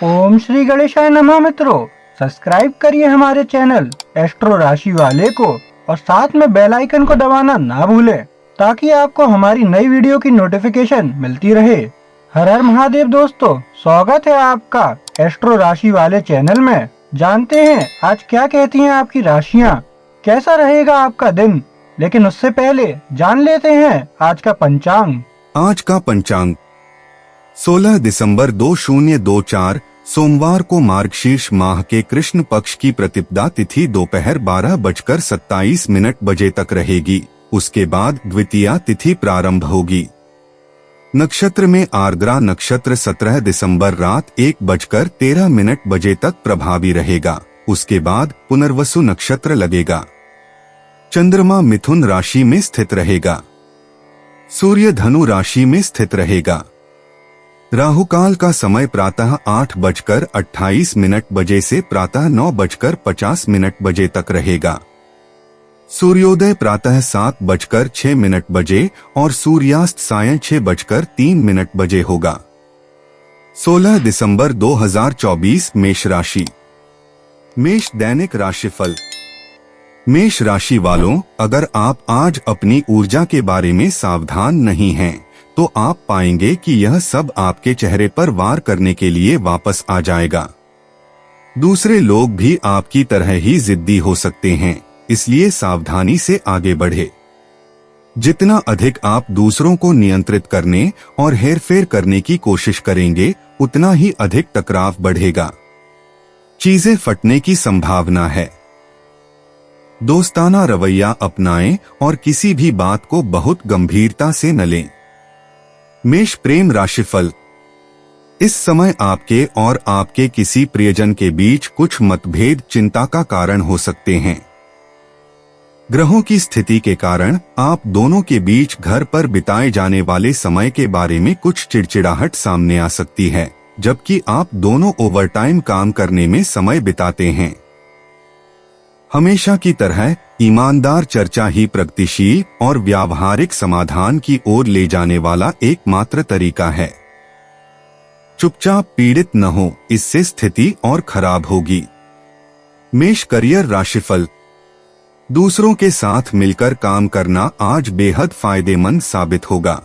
ओम श्री गणेशाय नमः। मित्रों, सब्सक्राइब करिए हमारे चैनल एस्ट्रो राशि वाले को और साथ में बेल आइकन को दबाना ना भूलें ताकि आपको हमारी नई वीडियो की नोटिफिकेशन मिलती रहे। हर हर महादेव दोस्तों, स्वागत है आपका एस्ट्रो राशि वाले चैनल में। जानते हैं आज क्या कहती हैं आपकी राशियां, कैसा रहेगा आपका दिन। लेकिन उससे पहले जान लेते हैं आज का पंचांग। आज का पंचांग 16 दिसंबर 2024 सोमवार को मार्गशीर्ष माह के कृष्ण पक्ष की प्रतिपदा तिथि दोपहर 12:27 तक रहेगी। उसके बाद द्वितीया तिथि प्रारंभ होगी। नक्षत्र में आर्द्रा नक्षत्र 17 दिसंबर रात 1:13 तक प्रभावी रहेगा। उसके बाद पुनर्वसु नक्षत्र लगेगा। चंद्रमा मिथुन राशि में स्थित रहेगा। सूर्य धनु राशि में स्थित रहेगा। राहुकाल का समय प्रातः 8:28 से प्रातः 9:50 तक रहेगा। सूर्योदय प्रातः 7:06 और सूर्यास्त सायं 6:03 होगा। 16 दिसंबर 2024 मेष राशि। मेष दैनिक राशिफल। मेष राशि वालों, अगर आप आज अपनी ऊर्जा के बारे में सावधान नहीं हैं, तो आप पाएंगे कि यह सब आपके चेहरे पर वार करने के लिए वापस आ जाएगा। दूसरे लोग भी आपकी तरह ही जिद्दी हो सकते हैं, इसलिए सावधानी से आगे बढ़े। जितना अधिक आप दूसरों को नियंत्रित करने और हेरफेर करने की कोशिश करेंगे, उतना ही अधिक टकराव बढ़ेगा। चीजें फटने की संभावना है। दोस्ताना रवैया अपनाएं और किसी भी बात को बहुत गंभीरता से न लें। मेष प्रेम राशिफल। इस समय आपके और आपके किसी प्रियजन के बीच कुछ मतभेद चिंता का कारण हो सकते हैं। ग्रहों की स्थिति के कारण आप दोनों के बीच घर पर बिताए जाने वाले समय के बारे में कुछ चिड़चिड़ाहट सामने आ सकती है, जबकि आप दोनों ओवरटाइम काम करने में समय बिताते हैं। हमेशा की तरह ईमानदार चर्चा ही प्रगतिशील और व्यावहारिक समाधान की ओर ले जाने वाला एकमात्र तरीका है। चुपचाप पीड़ित न हो, इससे स्थिति और खराब होगी। मेष करियर राशिफल। दूसरों के साथ मिलकर काम करना आज बेहद फायदेमंद साबित होगा।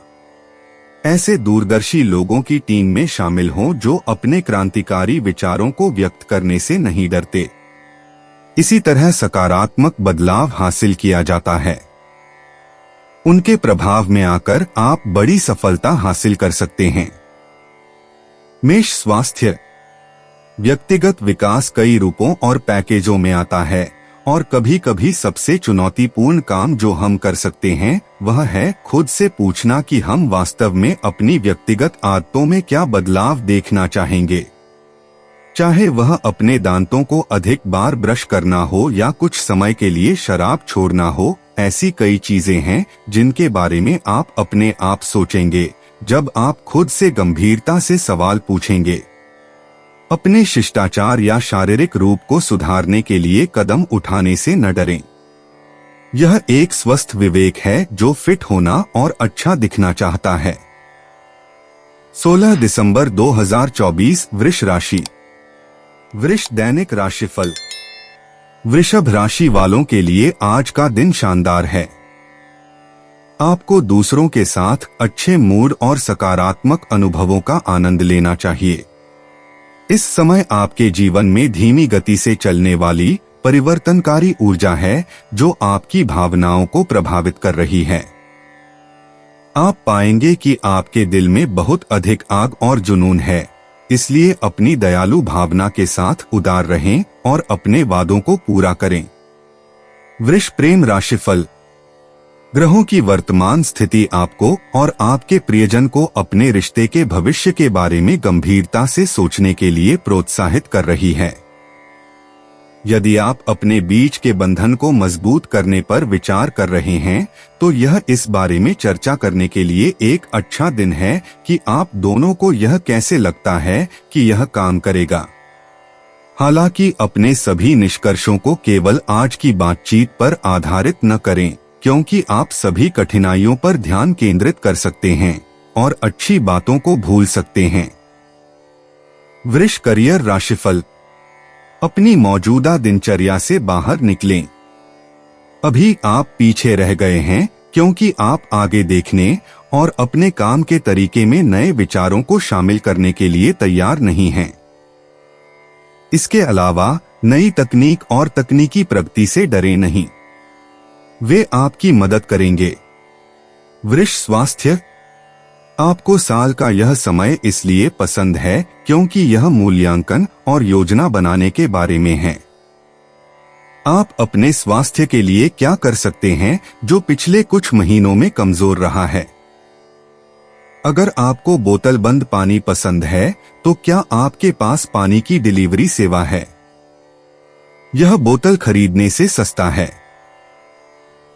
ऐसे दूरदर्शी लोगों की टीम में शामिल हों जो अपने क्रांतिकारी विचारों को व्यक्त करने से नहीं डरते। इसी तरह सकारात्मक बदलाव हासिल किया जाता है। उनके प्रभाव में आकर आप बड़ी सफलता हासिल कर सकते हैं। मेष स्वास्थ्य। व्यक्तिगत विकास कई रूपों और पैकेजों में आता है और कभी कभी सबसे चुनौतीपूर्ण काम जो हम कर सकते हैं वह है खुद से पूछना कि हम वास्तव में अपनी व्यक्तिगत आदतों में क्या बदलाव देखना चाहेंगे। चाहे वह अपने दांतों को अधिक बार ब्रश करना हो या कुछ समय के लिए शराब छोड़ना हो, ऐसी कई चीजें हैं जिनके बारे में आप अपने आप सोचेंगे जब आप खुद से गंभीरता से सवाल पूछेंगे। अपने शिष्टाचार या शारीरिक रूप को सुधारने के लिए कदम उठाने से न डरें। यह एक स्वस्थ विवेक है जो फिट होना और अच्छा दिखना चाहता है। 16 दिसंबर 2024 वृष राशि। वृष दैनिक राशिफल। वृषभ राशि वालों के लिए आज का दिन शानदार है। आपको दूसरों के साथ अच्छे मूड और सकारात्मक अनुभवों का आनंद लेना चाहिए। इस समय आपके जीवन में धीमी गति से चलने वाली परिवर्तनकारी ऊर्जा है जो आपकी भावनाओं को प्रभावित कर रही है। आप पाएंगे कि आपके दिल में बहुत अधिक आग और जुनून है, इसलिए अपनी दयालु भावना के साथ उदार रहें और अपने वादों को पूरा करें। वृष प्रेम राशिफल। ग्रहों की वर्तमान स्थिति आपको और आपके प्रियजन को अपने रिश्ते के भविष्य के बारे में गंभीरता से सोचने के लिए प्रोत्साहित कर रही है। यदि आप अपने बीच के बंधन को मजबूत करने पर विचार कर रहे हैं, तो यह इस बारे में चर्चा करने के लिए एक अच्छा दिन है कि आप दोनों को यह कैसे लगता है कि यह काम करेगा। हालांकि अपने सभी निष्कर्षों को केवल आज की बातचीत पर आधारित न करें, क्योंकि आप सभी कठिनाइयों पर ध्यान केंद्रित कर सकते हैं और अच्छी बातों को भूल सकते हैं। वृष करियर राशिफल। अपनी मौजूदा दिनचर्या से बाहर निकलें। अभी आप पीछे रह गए हैं क्योंकि आप आगे देखने और अपने काम के तरीके में नए विचारों को शामिल करने के लिए तैयार नहीं हैं। इसके अलावा नई तकनीक और तकनीकी प्रगति से डरे नहीं, वे आपकी मदद करेंगे। वृष स्वास्थ्य। आपको साल का यह समय इसलिए पसंद है क्योंकि यह मूल्यांकन और योजना बनाने के बारे में है। आप अपने स्वास्थ्य के लिए क्या कर सकते हैं जो पिछले कुछ महीनों में कमजोर रहा है। अगर आपको बोतल बंद पानी पसंद है तो क्या आपके पास पानी की डिलीवरी सेवा है? यह बोतल खरीदने से सस्ता है।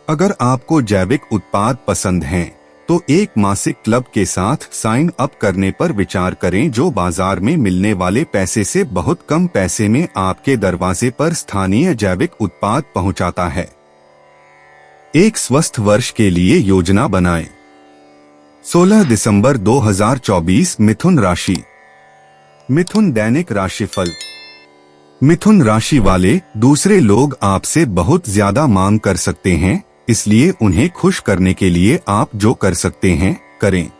अगर आपको जैविक उत्पाद पसंद हैं तो एक मासिक क्लब के साथ साइन अप करने पर विचार करें जो बाजार में मिलने वाले पैसे से बहुत कम पैसे में आपके दरवाजे पर स्थानीय जैविक उत्पाद पहुंचाता है। एक स्वस्थ वर्ष के लिए योजना बनाएं। 16 दिसंबर 2024 मिथुन राशि। मिथुन दैनिक राशिफल। मिथुन राशि वाले दूसरे लोग आपसे बहुत ज्यादा मांग कर सकते हैं, इसलिए उन्हें खुश करने के लिए आप जो कर सकते हैं करें।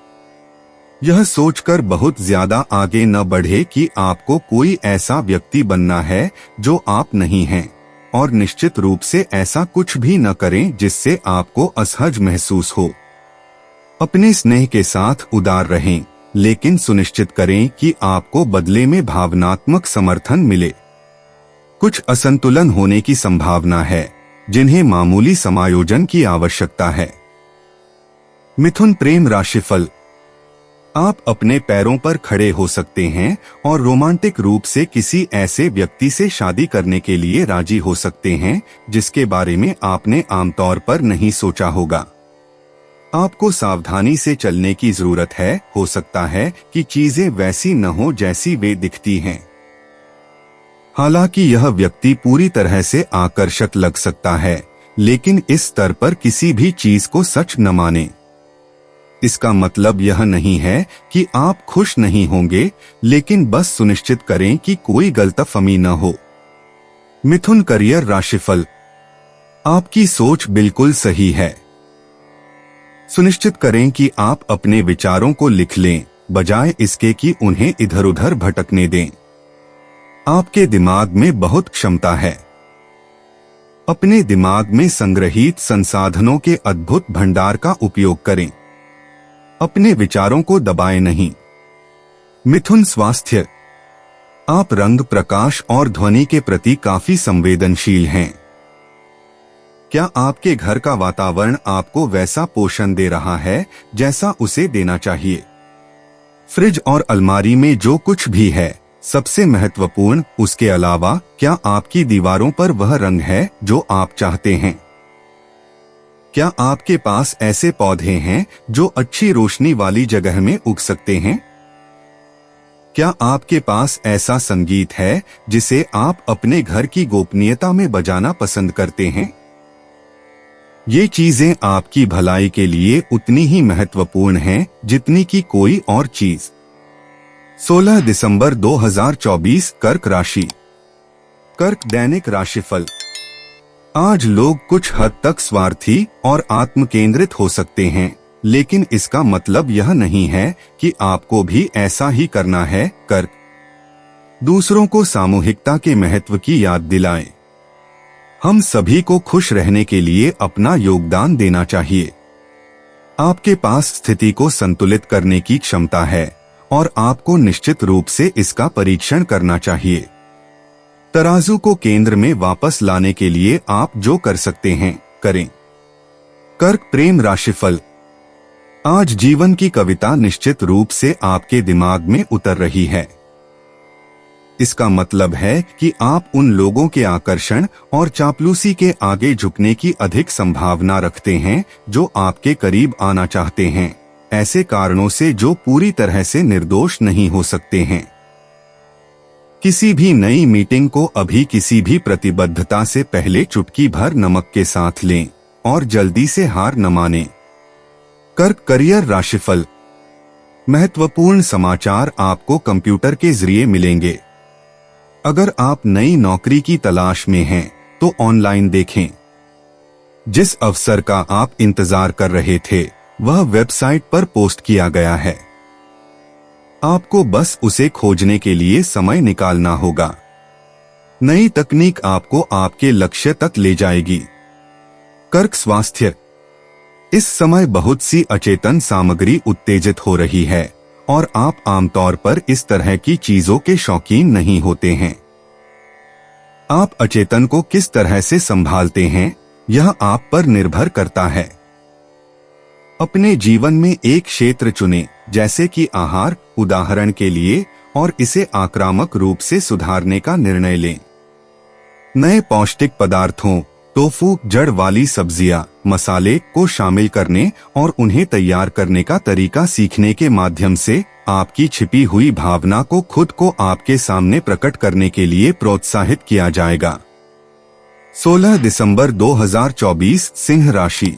यह सोचकर बहुत ज्यादा आगे न बढ़े कि आपको कोई ऐसा व्यक्ति बनना है जो आप नहीं हैं, और निश्चित रूप से ऐसा कुछ भी न करें जिससे आपको असहज महसूस हो। अपने स्नेह के साथ उदार रहें, लेकिन सुनिश्चित करें कि आपको बदले में भावनात्मक समर्थन मिले। कुछ असंतुलन होने की संभावना है जिन्हें मामूली समायोजन की आवश्यकता है। मिथुन प्रेम राशिफल। आप अपने पैरों पर खड़े हो सकते हैं और रोमांटिक रूप से किसी ऐसे व्यक्ति से शादी करने के लिए राजी हो सकते हैं जिसके बारे में आपने आमतौर पर नहीं सोचा होगा। आपको सावधानी से चलने की जरूरत है, हो सकता है कि चीजें वैसी न हो जैसी वे दिखती हैं। हालांकि यह व्यक्ति पूरी तरह से आकर्षक लग सकता है, लेकिन इस स्तर पर किसी भी चीज को सच न माने। इसका मतलब यह नहीं है कि आप खुश नहीं होंगे, लेकिन बस सुनिश्चित करें कि कोई गलतफहमी न हो। मिथुन करियर राशिफल। आपकी सोच बिल्कुल सही है। सुनिश्चित करें कि आप अपने विचारों को लिख लें, बजाय इसके कि उन्हें इधर उधर भटकने दें। आपके दिमाग में बहुत क्षमता है। अपने दिमाग में संग्रहित संसाधनों के अद्भुत भंडार का उपयोग करें। अपने विचारों को दबाएं नहीं। मिथुन स्वास्थ्य। आप रंग, प्रकाश और ध्वनि के प्रति काफी संवेदनशील हैं। क्या आपके घर का वातावरण आपको वैसा पोषण दे रहा है जैसा उसे देना चाहिए? फ्रिज और अलमारी में जो कुछ भी है, सबसे महत्वपूर्ण उसके अलावा क्या आपकी दीवारों पर वह रंग है जो आप चाहते हैं? क्या आपके पास ऐसे पौधे हैं जो अच्छी रोशनी वाली जगह में उग सकते हैं? क्या आपके पास ऐसा संगीत है जिसे आप अपने घर की गोपनीयता में बजाना पसंद करते हैं? ये चीजें आपकी भलाई के लिए उतनी ही महत्वपूर्ण हैं जितनी कि कोई और चीज। 16 दिसंबर 2024 कर्क राशि। कर्क दैनिक राशिफल। आज लोग कुछ हद तक स्वार्थी और आत्म केंद्रित हो सकते हैं, लेकिन इसका मतलब यह नहीं है कि आपको भी ऐसा ही करना है। कर्क। दूसरों को सामूहिकता के महत्व की याद दिलाएं। हम सभी को खुश रहने के लिए अपना योगदान देना चाहिए। आपके पास स्थिति को संतुलित करने की क्षमता है और आपको निश्चित रूप से इसका परीक्षण करना चाहिए। तराजू को केंद्र में वापस लाने के लिए आप जो कर सकते हैं करें। कर्क प्रेम राशिफल। आज जीवन की कविता निश्चित रूप से आपके दिमाग में उतर रही है। इसका मतलब है कि आप उन लोगों के आकर्षण और चापलूसी के आगे झुकने की अधिक संभावना रखते हैं जो आपके करीब आना चाहते हैं, ऐसे कारणों से जो पूरी तरह से निर्दोष नहीं हो सकते हैं। किसी भी नई मीटिंग को अभी किसी भी प्रतिबद्धता से पहले चुटकी भर नमक के साथ लें और जल्दी से हार न मानें। कर्क करियर राशिफल। महत्वपूर्ण समाचार आपको कंप्यूटर के जरिए मिलेंगे। अगर आप नई नौकरी की तलाश में हैं, तो ऑनलाइन देखें। जिस अवसर का आप इंतजार कर रहे थे, वह वेबसाइट पर पोस्ट किया गया है। आपको बस उसे खोजने के लिए समय निकालना होगा। नई तकनीक आपको आपके लक्ष्य तक ले जाएगी। कर्क स्वास्थ्य। इस समय बहुत सी अचेतन सामग्री उत्तेजित हो रही है और आप आमतौर पर इस तरह की चीजों के शौकीन नहीं होते हैं। आप अचेतन को किस तरह से संभालते हैं, यह आप पर निर्भर करता है। अपने जीवन में एक क्षेत्र चुनें, जैसे कि आहार, उदाहरण के लिए, और इसे आक्रामक रूप से सुधारने का निर्णय लें। नए पौष्टिक पदार्थों, टोफू, जड़ वाली सब्जियां, मसाले को शामिल करने और उन्हें तैयार करने का तरीका सीखने के माध्यम से आपकी छिपी हुई भावना को खुद को आपके सामने प्रकट करने के लिए प्रोत्साहित किया जाएगा। 16 दिसंबर 2024 सिंह राशि।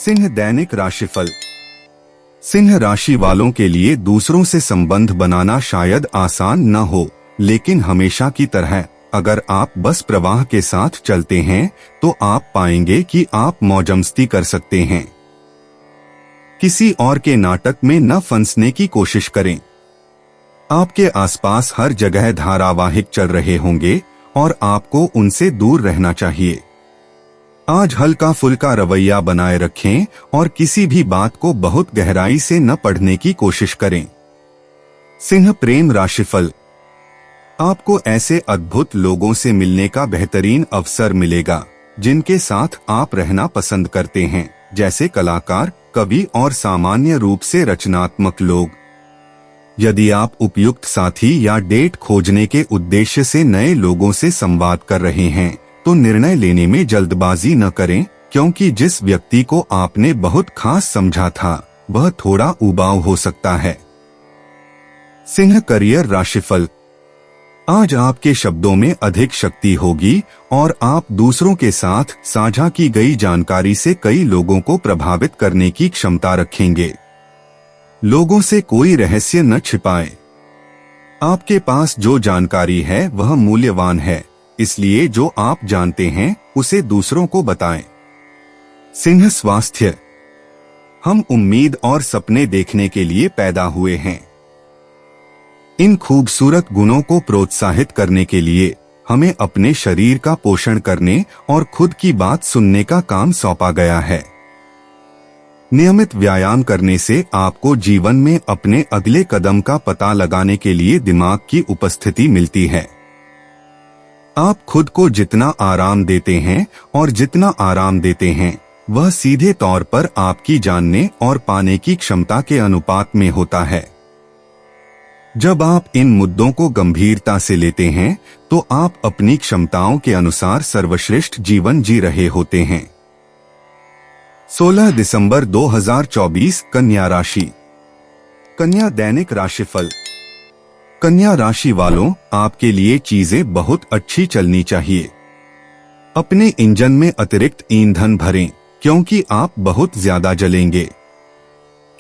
सिंह दैनिक राशिफल। सिंह राशि वालों के लिए दूसरों से संबंध बनाना शायद आसान न हो, लेकिन हमेशा की तरह अगर आप बस प्रवाह के साथ चलते हैं, तो आप पाएंगे कि आप मौजमस्ती कर सकते हैं। किसी और के नाटक में न फंसने की कोशिश करें। आपके आसपास हर जगह धारावाहिक चल रहे होंगे और आपको उनसे दूर रहना चाहिए। आज हल्का फुल्का रवैया बनाए रखें और किसी भी बात को बहुत गहराई से न पढ़ने की कोशिश करें। सिंह प्रेम राशिफल। आपको ऐसे अद्भुत लोगों से मिलने का बेहतरीन अवसर मिलेगा जिनके साथ आप रहना पसंद करते हैं, जैसे कलाकार, कवि और सामान्य रूप से रचनात्मक लोग। यदि आप उपयुक्त साथी या डेट खोजने के उद्देश्य से नए लोगों से संवाद कर रहे हैं, तो निर्णय लेने में जल्दबाजी न करें, क्योंकि जिस व्यक्ति को आपने बहुत खास समझा था, वह थोड़ा उबाऊ हो सकता है। सिंह करियर राशिफल। आज आपके शब्दों में अधिक शक्ति होगी और आप दूसरों के साथ साझा की गई जानकारी से कई लोगों को प्रभावित करने की क्षमता रखेंगे। लोगों से कोई रहस्य न छिपाएं। आपके पास जो जानकारी है वह मूल्यवान है, इसलिए जो आप जानते हैं उसे दूसरों को बताएं। सिंह स्वास्थ्य। हम उम्मीद और सपने देखने के लिए पैदा हुए हैं। इन खूबसूरत गुणों को प्रोत्साहित करने के लिए हमें अपने शरीर का पोषण करने और खुद की बात सुनने का काम सौंपा गया है। नियमित व्यायाम करने से आपको जीवन में अपने अगले कदम का पता लगाने के लिए दिमाग की उपस्थिति मिलती है। आप खुद को जितना आराम देते हैं और जितना आराम देते हैं, वह सीधे तौर पर आपकी जानने और पाने की क्षमता के अनुपात में होता है। जब आप इन मुद्दों को गंभीरता से लेते हैं, तो आप अपनी क्षमताओं के अनुसार सर्वश्रेष्ठ जीवन जी रहे होते हैं। 16 दिसंबर 2024 कन्या राशि। कन्या दैनिक राशिफल। कन्या राशि वालों, आपके लिए चीजें बहुत अच्छी चलनी चाहिए। अपने इंजन में अतिरिक्त ईंधन भरें, क्योंकि आप बहुत ज्यादा जलेंगे।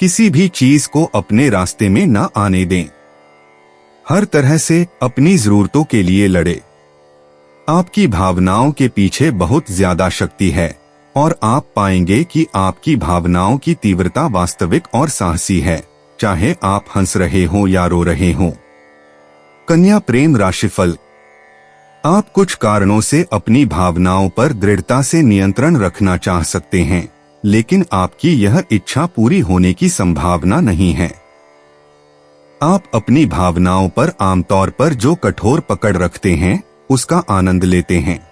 किसी भी चीज को अपने रास्ते में न आने दें। हर तरह से अपनी जरूरतों के लिए लड़े। आपकी भावनाओं के पीछे बहुत ज्यादा शक्ति है और आप पाएंगे कि आपकी भावनाओं की तीव्रता वास्तविक और साहसी है, चाहे आप हंस रहे हों या रो रहे हों। कन्या प्रेम राशिफल। आप कुछ कारणों से अपनी भावनाओं पर दृढ़ता से नियंत्रण रखना चाह सकते हैं, लेकिन आपकी यह इच्छा पूरी होने की संभावना नहीं है। आप अपनी भावनाओं पर आमतौर पर जो कठोर पकड़ रखते हैं, उसका आनंद लेते हैं।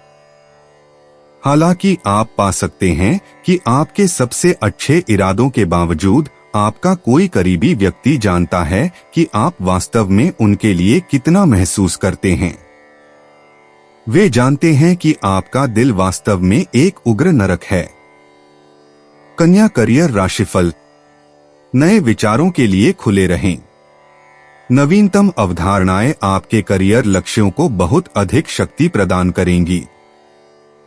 हालांकि आप पा सकते हैं कि आपके सबसे अच्छे इरादों के बावजूद आपका कोई करीबी व्यक्ति जानता है कि आप वास्तव में उनके लिए कितना महसूस करते हैं। वे जानते हैं कि आपका दिल वास्तव में एक उग्र नरक है। कन्या करियर राशिफल। नए विचारों के लिए खुले रहें। नवीनतम अवधारणाएं आपके करियर लक्ष्यों को बहुत अधिक शक्ति प्रदान करेंगी।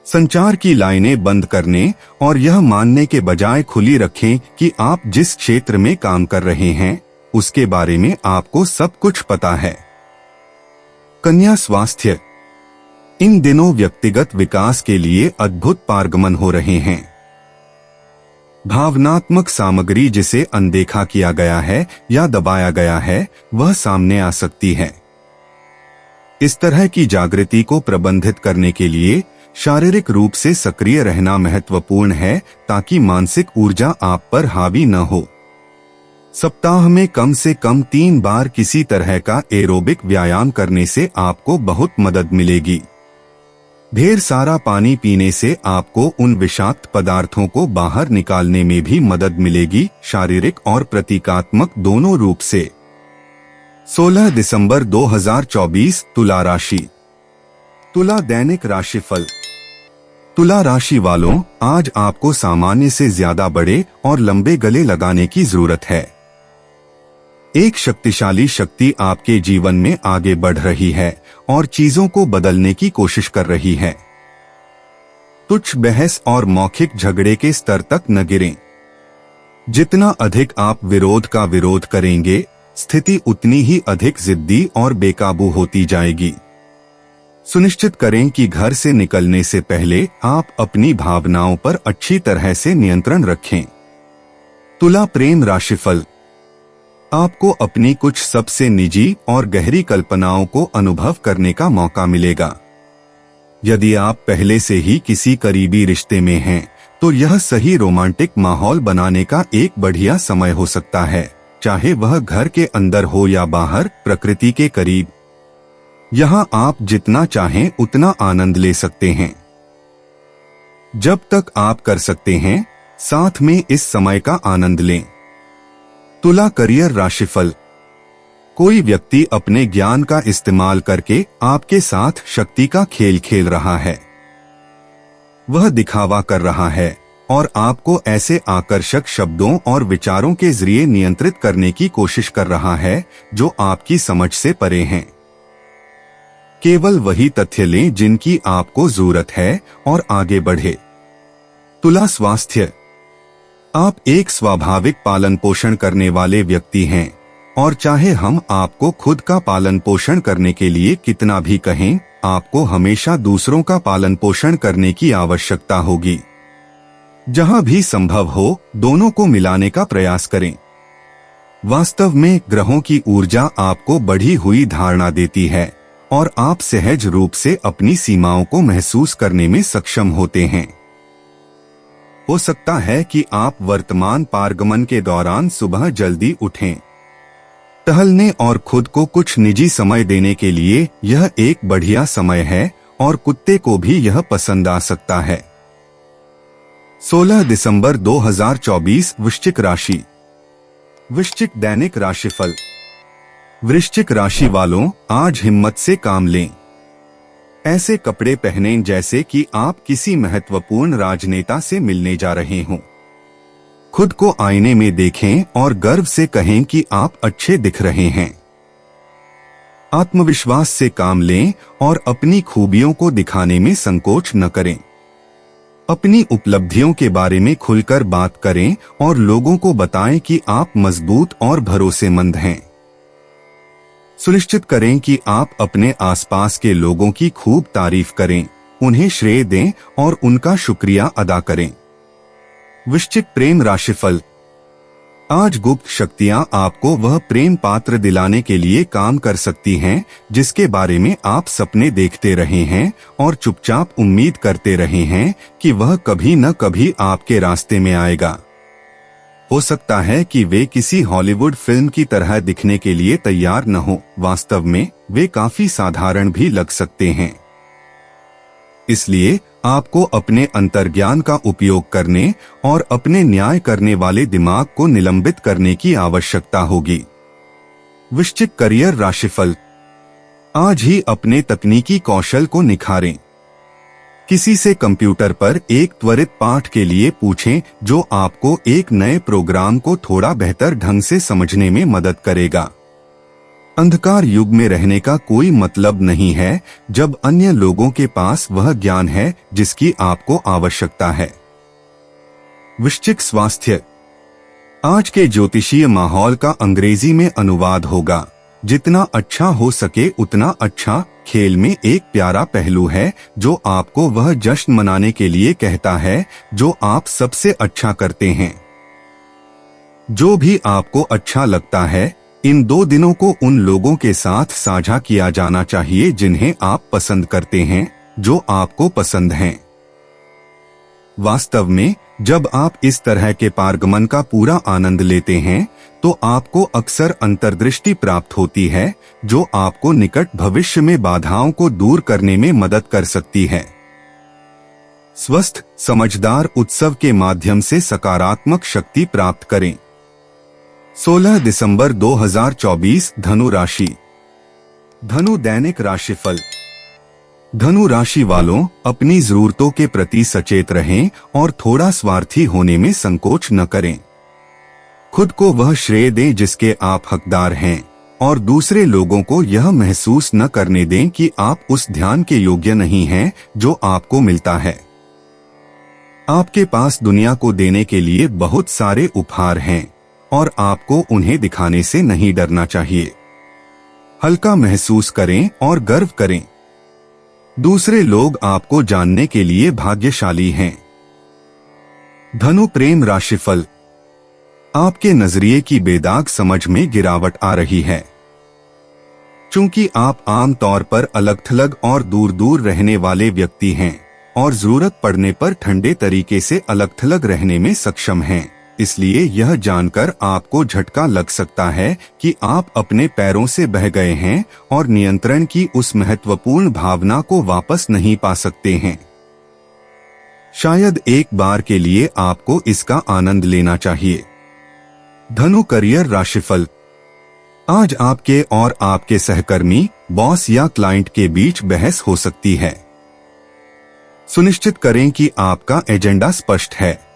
संचार की लाइनें बंद करने और यह मानने के बजाय खुली रखें कि आप जिस क्षेत्र में काम कर रहे हैं, उसके बारे में आपको सब कुछ पता है। कन्या स्वास्थ्य। इन दिनों व्यक्तिगत विकास के लिए अद्भुत पारगमन हो रहे हैं। भावनात्मक सामग्री जिसे अनदेखा किया गया है या दबाया गया है, वह सामने आ सकती है। इस तरह की जागृति को प्रबंधित करने के लिए शारीरिक रूप से सक्रिय रहना महत्वपूर्ण है, ताकि मानसिक ऊर्जा आप पर हावी न हो। सप्ताह में कम से कम 3 बार किसी तरह का एरोबिक व्यायाम करने से आपको बहुत मदद मिलेगी। ढेर सारा पानी पीने से आपको उन विषाक्त पदार्थों को बाहर निकालने में भी मदद मिलेगी, शारीरिक और प्रतीकात्मक दोनों रूप से। 16 दिसंबर 2024 तुला राशि। तुला दैनिक राशिफल। तुला राशि वालों, आज आपको सामान्य से ज्यादा बड़े और लंबे गले लगाने की जरूरत है। एक शक्तिशाली शक्ति आपके जीवन में आगे बढ़ रही है और चीजों को बदलने की कोशिश कर रही है। तुच्छ बहस और मौखिक झगड़े के स्तर तक न गिरें। जितना अधिक आप विरोध का विरोध करेंगे, स्थिति उतनी ही अधिक जिद्दी और बेकाबू होती जाएगी। सुनिश्चित करें कि घर से निकलने से पहले आप अपनी भावनाओं पर अच्छी तरह से नियंत्रण रखें। तुला प्रेम राशिफल। आपको अपनी कुछ सबसे निजी और गहरी कल्पनाओं को अनुभव करने का मौका मिलेगा। यदि आप पहले से ही किसी करीबी रिश्ते में हैं, तो यह सही रोमांटिक माहौल बनाने का एक बढ़िया समय हो सकता है, चाहे वह घर के अंदर हो या बाहर, प्रकृति के करीब। यहाँ आप जितना चाहें उतना आनंद ले सकते हैं। जब तक आप कर सकते हैं, साथ में इस समय का आनंद लें। तुला करियर राशिफल। कोई व्यक्ति अपने ज्ञान का इस्तेमाल करके आपके साथ शक्ति का खेल खेल रहा है। वह दिखावा कर रहा है और आपको ऐसे आकर्षक शब्दों और विचारों के जरिए नियंत्रित करने की कोशिश कर रहा है जो आपकी समझ से परे हैं। केवल वही तथ्य लें जिनकी आपको जरूरत है और आगे बढ़े। तुला स्वास्थ्य। आप एक स्वाभाविक पालन पोषण करने वाले व्यक्ति हैं, और चाहे हम आपको खुद का पालन पोषण करने के लिए कितना भी कहें, आपको हमेशा दूसरों का पालन पोषण करने की आवश्यकता होगी। जहां भी संभव हो, दोनों को मिलाने का प्रयास करें। वास्तव में ग्रहों की ऊर्जा आपको बढ़ी हुई धारणा देती है और आप सहज रूप से अपनी सीमाओं को महसूस करने में सक्षम होते हैं। हो सकता है कि आप वर्तमान पारगमन के दौरान सुबह जल्दी उठें। टहलने और खुद को कुछ निजी समय देने के लिए यह एक बढ़िया समय है और कुत्ते को भी यह पसंद आ सकता है। 16 दिसंबर 2024 वृश्चिक राशि। वृश्चिक दैनिक राशिफल। वृश्चिक राशि वालों, आज हिम्मत से काम लें। ऐसे कपड़े पहनें जैसे कि आप किसी महत्वपूर्ण राजनेता से मिलने जा रहे हों। खुद को आईने में देखें और गर्व से कहें कि आप अच्छे दिख रहे हैं। आत्मविश्वास से काम लें और अपनी खूबियों को दिखाने में संकोच न करें। अपनी उपलब्धियों के बारे में खुलकर बात करें और लोगों को बताएं कि आप मजबूत और भरोसेमंद हैं। सुनिश्चित करें कि आप अपने आसपास के लोगों की खूब तारीफ करें, उन्हें श्रेय दें और उनका शुक्रिया अदा करें। वृश्चिक प्रेम राशिफल। आज गुप्त शक्तियां आपको वह प्रेम पात्र दिलाने के लिए काम कर सकती हैं जिसके बारे में आप सपने देखते रहे हैं और चुपचाप उम्मीद करते रहे हैं कि वह कभी न कभी आपके रास्ते में आएगा। हो सकता है कि वे किसी हॉलीवुड फिल्म की तरह दिखने के लिए तैयार न हो, वास्तव में वे काफी साधारण भी लग सकते हैं। इसलिए आपको अपने अंतर्ज्ञान का उपयोग करने और अपने न्याय करने वाले दिमाग को निलंबित करने की आवश्यकता होगी। वृश्चिक करियर राशिफल। आज ही अपने तकनीकी कौशल को निखारें। किसी से कंप्यूटर पर एक त्वरित पाठ के लिए पूछें जो आपको एक नए प्रोग्राम को थोड़ा बेहतर ढंग से समझने में मदद करेगा। अंधकार युग में रहने का कोई मतलब नहीं है जब अन्य लोगों के पास वह ज्ञान है जिसकी आपको आवश्यकता है। वृश्चिक स्वास्थ्य। आज के ज्योतिषीय माहौल का अंग्रेजी में अनुवाद होगा, जितना अच्छा हो सके उतना अच्छा। खेल में एक प्यारा पहलू है जो आपको वह जश्न मनाने के लिए कहता है जो आप सबसे अच्छा करते हैं। जो भी आपको अच्छा लगता है, इन 2 दिनों को उन लोगों के साथ साझा किया जाना चाहिए जिन्हें आप पसंद करते हैं, जो आपको पसंद हैं। वास्तव में जब आप इस तरह के पारगमन का पूरा आनंद लेते हैं तो आपको अक्सर अंतर्दृष्टि प्राप्त होती है जो आपको निकट भविष्य में बाधाओं को दूर करने में मदद कर सकती है। स्वस्थ समझदार उत्सव के माध्यम से सकारात्मक शक्ति प्राप्त करें। 16 दिसंबर 2024 धनु राशि। धनु दैनिक राशिफल। धनु राशि वालों, अपनी जरूरतों के प्रति सचेत रहें और थोड़ा स्वार्थी होने में संकोच न करें। खुद को वह श्रेय दें जिसके आप हकदार हैं और दूसरे लोगों को यह महसूस न करने दें कि आप उस ध्यान के योग्य नहीं हैं जो आपको मिलता है। आपके पास दुनिया को देने के लिए बहुत सारे उपहार हैं और आपको उन्हें दिखाने से नहीं डरना चाहिए। हल्का महसूस करें और गर्व करें। दूसरे लोग आपको जानने के लिए भाग्यशाली हैं। धनु प्रेम राशिफल। आपके नजरिए की बेदाग समझ में गिरावट आ रही है। चूंकि आप आम तौर पर अलग-थलग और दूर-दूर रहने वाले व्यक्ति हैं और जरूरत पड़ने पर ठंडे तरीके से अलग-थलग रहने में सक्षम हैं, इसलिए यह जानकर आपको झटका लग सकता है कि आप अपने पैरों से बह गए हैं और नियंत्रण की उस महत्वपूर्ण भावना को वापस नहीं पा सकते हैं। शायद एक बार के लिए आपको इसका आनंद लेना चाहिए। धनु करियर राशिफल। आज आपके और आपके सहकर्मी, बॉस या क्लाइंट के बीच बहस हो सकती है। सुनिश्चित करें कि आपका एजेंडा स्पष्ट है।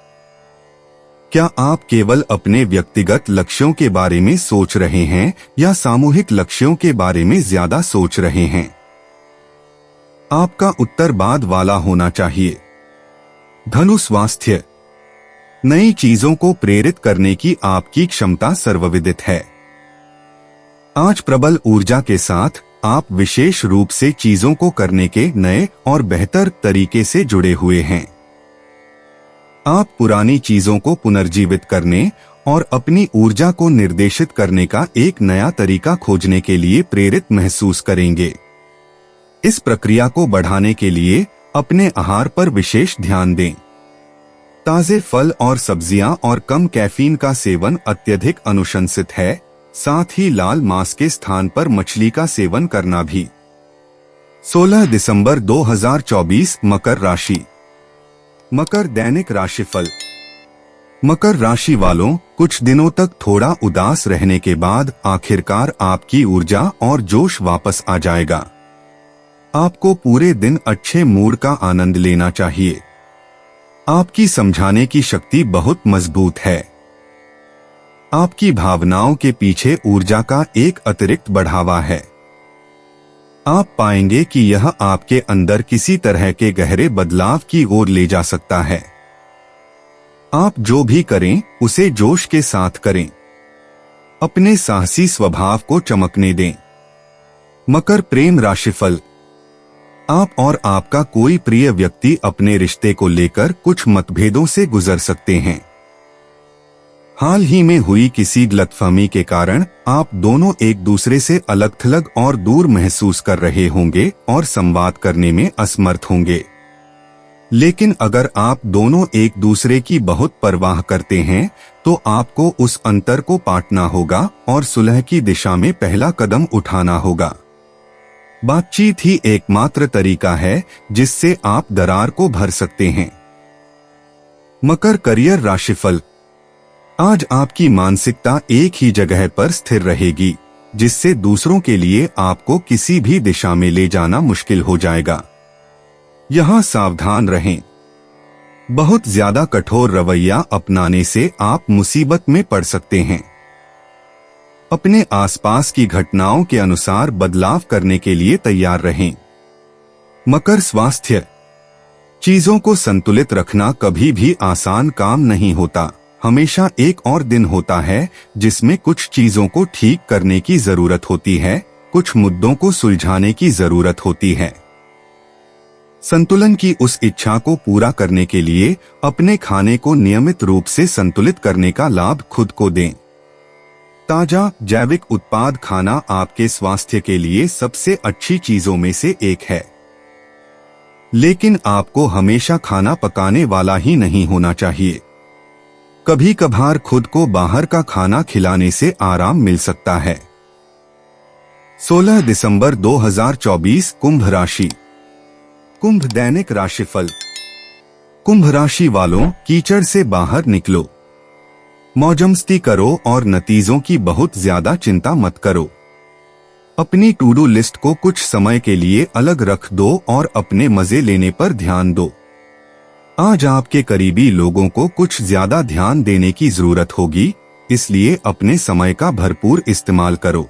क्या आप केवल अपने व्यक्तिगत लक्ष्यों के बारे में सोच रहे हैं या सामूहिक लक्ष्यों के बारे में ज्यादा सोच रहे हैं? आपका उत्तर बाद वाला होना चाहिए। धनु स्वास्थ्य। नई चीजों को प्रेरित करने की आपकी क्षमता सर्वविदित है। आज प्रबल ऊर्जा के साथ आप विशेष रूप से चीजों को करने के नए और बेहतर तरीके से जुड़े हुए हैं। आप पुरानी चीजों को पुनर्जीवित करने और अपनी ऊर्जा को निर्देशित करने का एक नया तरीका खोजने के लिए प्रेरित महसूस करेंगे। इस प्रक्रिया को बढ़ाने के लिए अपने आहार पर विशेष ध्यान दें। ताजे फल और सब्जियां और कम कैफीन का सेवन अत्यधिक अनुशंसित है, साथ ही लाल मांस के स्थान पर मछली का सेवन करना भी। 16 दिसंबर 2024 मकर राशि। मकर दैनिक राशिफल। मकर राशि वालों, कुछ दिनों तक थोड़ा उदास रहने के बाद आखिरकार आपकी ऊर्जा और जोश वापस आ जाएगा। आपको पूरे दिन अच्छे मूड का आनंद लेना चाहिए। आपकी समझाने की शक्ति बहुत मजबूत है। आपकी भावनाओं के पीछे ऊर्जा का एक अतिरिक्त बढ़ावा है। आप पाएंगे कि यह आपके अंदर किसी तरह के गहरे बदलाव की ओर ले जा सकता है। आप जो भी करें उसे जोश के साथ करें। अपने साहसी स्वभाव को चमकने दें। मकर प्रेम राशिफल। आप और आपका कोई प्रिय व्यक्ति अपने रिश्ते को लेकर कुछ मतभेदों से गुजर सकते हैं। हाल ही में हुई किसी गलतफहमी के कारण आप दोनों एक दूसरे से अलग-थलग और दूर महसूस कर रहे होंगे और संवाद करने में असमर्थ होंगे। लेकिन अगर आप दोनों एक दूसरे की बहुत परवाह करते हैं तो आपको उस अंतर को पाटना होगा और सुलह की दिशा में पहला कदम उठाना होगा। बातचीत ही एकमात्र तरीका है जिससे आप दरार को भर सकते हैं। मकर करियर राशिफल। आज आपकी मानसिकता एक ही जगह पर स्थिर रहेगी, जिससे दूसरों के लिए आपको किसी भी दिशा में ले जाना मुश्किल हो जाएगा। यहां सावधान रहें। बहुत ज्यादा कठोर रवैया अपनाने से आप मुसीबत में पड़ सकते हैं। अपने आसपास की घटनाओं के अनुसार बदलाव करने के लिए तैयार रहें। मकर स्वास्थ्य। चीजों को संतुलित रखना कभी भी आसान काम नहीं होता, हमेशा एक और दिन होता है जिसमें कुछ चीजों को ठीक करने की जरूरत होती है, कुछ मुद्दों को सुलझाने की जरूरत होती है। संतुलन की उस इच्छा को पूरा करने के लिए अपने खाने को नियमित रूप से संतुलित करने का लाभ खुद को दें। ताजा जैविक उत्पाद खाना आपके स्वास्थ्य के लिए सबसे अच्छी चीजों में से एक है। लेकिन आपको हमेशा खाना पकाने वाला ही नहीं होना चाहिए। कभी कभार खुद को बाहर का खाना खिलाने से आराम मिल सकता है। 16 दिसंबर 2024 कुंभ राशि। कुंभ दैनिक राशिफल। कुंभ राशि वालों, कीचड़ से बाहर निकलो, मौजमस्ती करो और नतीजों की बहुत ज्यादा चिंता मत करो। अपनी टू डू लिस्ट को कुछ समय के लिए अलग रख दो और अपने मजे लेने पर ध्यान दो। आज आपके करीबी लोगों को कुछ ज्यादा ध्यान देने की जरूरत होगी, इसलिए अपने समय का भरपूर इस्तेमाल करो।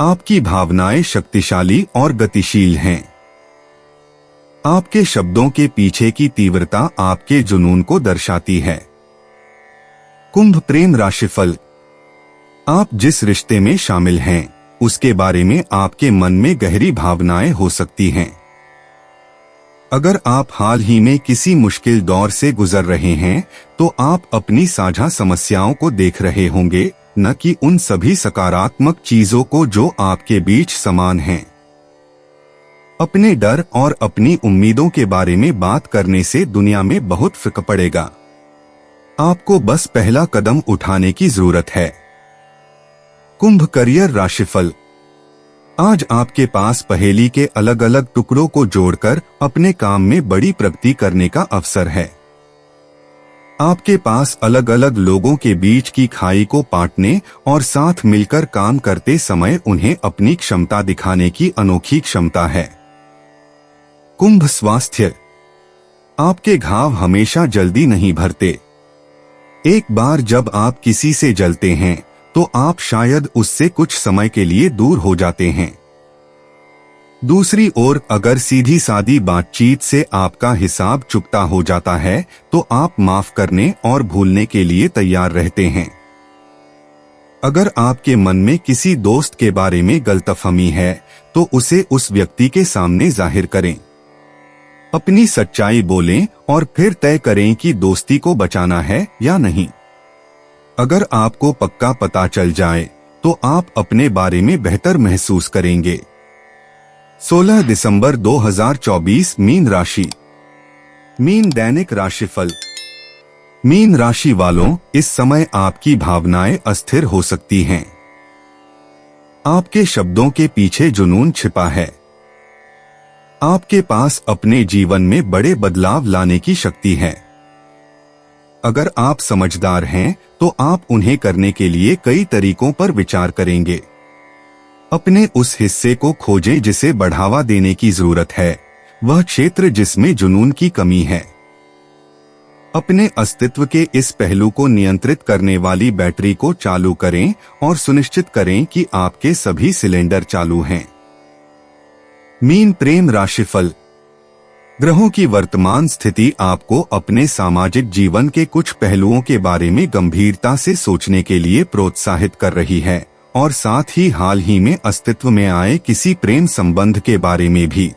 आपकी भावनाएं शक्तिशाली और गतिशील हैं। आपके शब्दों के पीछे की तीव्रता आपके जुनून को दर्शाती है। कुंभ प्रेम राशिफल। आप जिस रिश्ते में शामिल हैं, उसके बारे में आपके मन में गहरी भावनाएं हो सकती हैं। अगर आप हाल ही में किसी मुश्किल दौर से गुजर रहे हैं, तो आप अपनी साझा समस्याओं को देख रहे होंगे, न कि उन सभी सकारात्मक चीजों को जो आपके बीच समान हैं। अपने डर और अपनी उम्मीदों के बारे में बात करने से दुनिया में बहुत फर्क पड़ेगा। आपको बस पहला कदम उठाने की जरूरत है। कुंभ करियर राशिफल। आज आपके पास पहेली के अलग अलग टुकड़ों को जोड़कर अपने काम में बड़ी प्रगति करने का अवसर है। आपके पास अलग अलग लोगों के बीच की खाई को पाटने और साथ मिलकर काम करते समय उन्हें अपनी क्षमता दिखाने की अनोखी क्षमता है। कुंभ स्वास्थ्य। आपके घाव हमेशा जल्दी नहीं भरते। एक बार जब आप किसी से जलते हैं, तो आप शायद उससे कुछ समय के लिए दूर हो जाते हैं। दूसरी ओर अगर सीधी सादी बातचीत से आपका हिसाब चुकता हो जाता है, तो आप माफ करने और भूलने के लिए तैयार रहते हैं। अगर आपके मन में किसी दोस्त के बारे में गलतफहमी है, तो उसे उस व्यक्ति के सामने जाहिर करें। अपनी सच्चाई बोलें और फिर तय करें कि दोस्ती को बचाना है या नहीं। अगर आपको पक्का पता चल जाए, तो आप अपने बारे में बेहतर महसूस करेंगे। 16 दिसंबर 2024 मीन राशि। मीन दैनिक राशिफल। मीन राशि वालों, इस समय आपकी भावनाएं अस्थिर हो सकती हैं। आपके शब्दों के पीछे जुनून छिपा है। आपके पास अपने जीवन में बड़े बदलाव लाने की शक्ति है। अगर आप समझदार हैं, तो आप उन्हें करने के लिए कई तरीकों पर विचार करेंगे। अपने उस हिस्से को खोजें जिसे बढ़ावा देने की जरूरत है, वह क्षेत्र जिसमें जुनून की कमी है। अपने अस्तित्व के इस पहलू को नियंत्रित करने वाली बैटरी को चालू करें और सुनिश्चित करें कि आपके सभी सिलेंडर चालू हैं। मीन प्रेम राशिफल। ग्रहों की वर्तमान स्थिति आपको अपने सामाजिक जीवन के कुछ पहलुओं के बारे में गंभीरता से सोचने के लिए प्रोत्साहित कर रही है, और साथ ही हाल ही में अस्तित्व में आए किसी प्रेम संबंध के बारे में भी।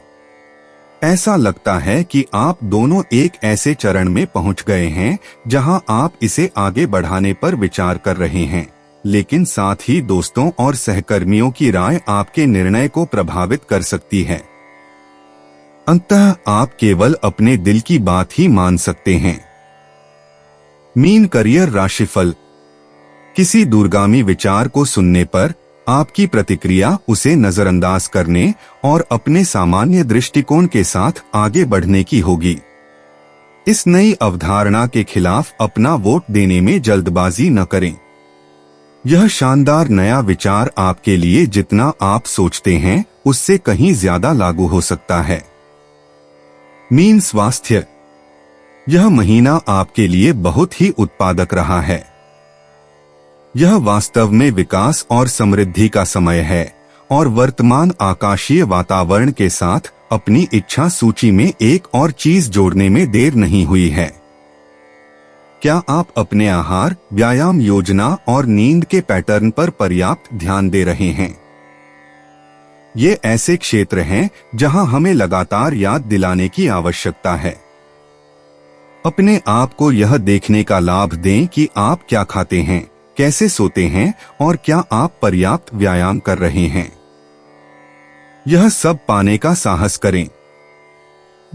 ऐसा लगता है कि आप दोनों एक ऐसे चरण में पहुंच गए हैं जहां आप इसे आगे बढ़ाने पर विचार कर रहे हैं, लेकिन साथ ही दोस्तों और सहकर्मियों की राय आपके निर्णय को प्रभावित कर सकती है। अंततः आप केवल अपने दिल की बात ही मान सकते हैं। मीन करियर राशिफल। किसी दूरगामी विचार को सुनने पर आपकी प्रतिक्रिया उसे नजरअंदाज करने और अपने सामान्य दृष्टिकोण के साथ आगे बढ़ने की होगी। इस नई अवधारणा के खिलाफ अपना वोट देने में जल्दबाजी न करें। यह शानदार नया विचार आपके लिए जितना आप सोचते हैं उससे कहीं ज्यादा लागू हो सकता है। मीन स्वास्थ्य। यह महीना आपके लिए बहुत ही उत्पादक रहा है। यह वास्तव में विकास और समृद्धि का समय है और वर्तमान आकाशीय वातावरण के साथ अपनी इच्छा सूची में एक और चीज जोड़ने में देर नहीं हुई है। क्या आप अपने आहार, व्यायाम योजना और नींद के पैटर्न पर पर्याप्त ध्यान दे रहे हैं? ये ऐसे क्षेत्र हैं जहां हमें लगातार याद दिलाने की आवश्यकता है। अपने आप को यह देखने का लाभ दें कि आप क्या खाते हैं, कैसे सोते हैं और क्या आप पर्याप्त व्यायाम कर रहे हैं। यह सब पाने का साहस करें।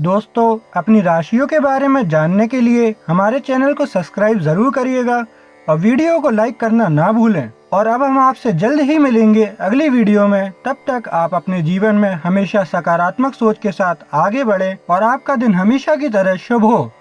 दोस्तों, अपनी राशियों के बारे में जानने के लिए हमारे चैनल को सब्सक्राइब जरूर करिएगा और वीडियो को लाइक करना ना भूलें। और अब हम आपसे जल्द ही मिलेंगे अगली वीडियो में। तब तक आप अपने जीवन में हमेशा सकारात्मक सोच के साथ आगे बढ़ें और आपका दिन हमेशा की तरह शुभ हो।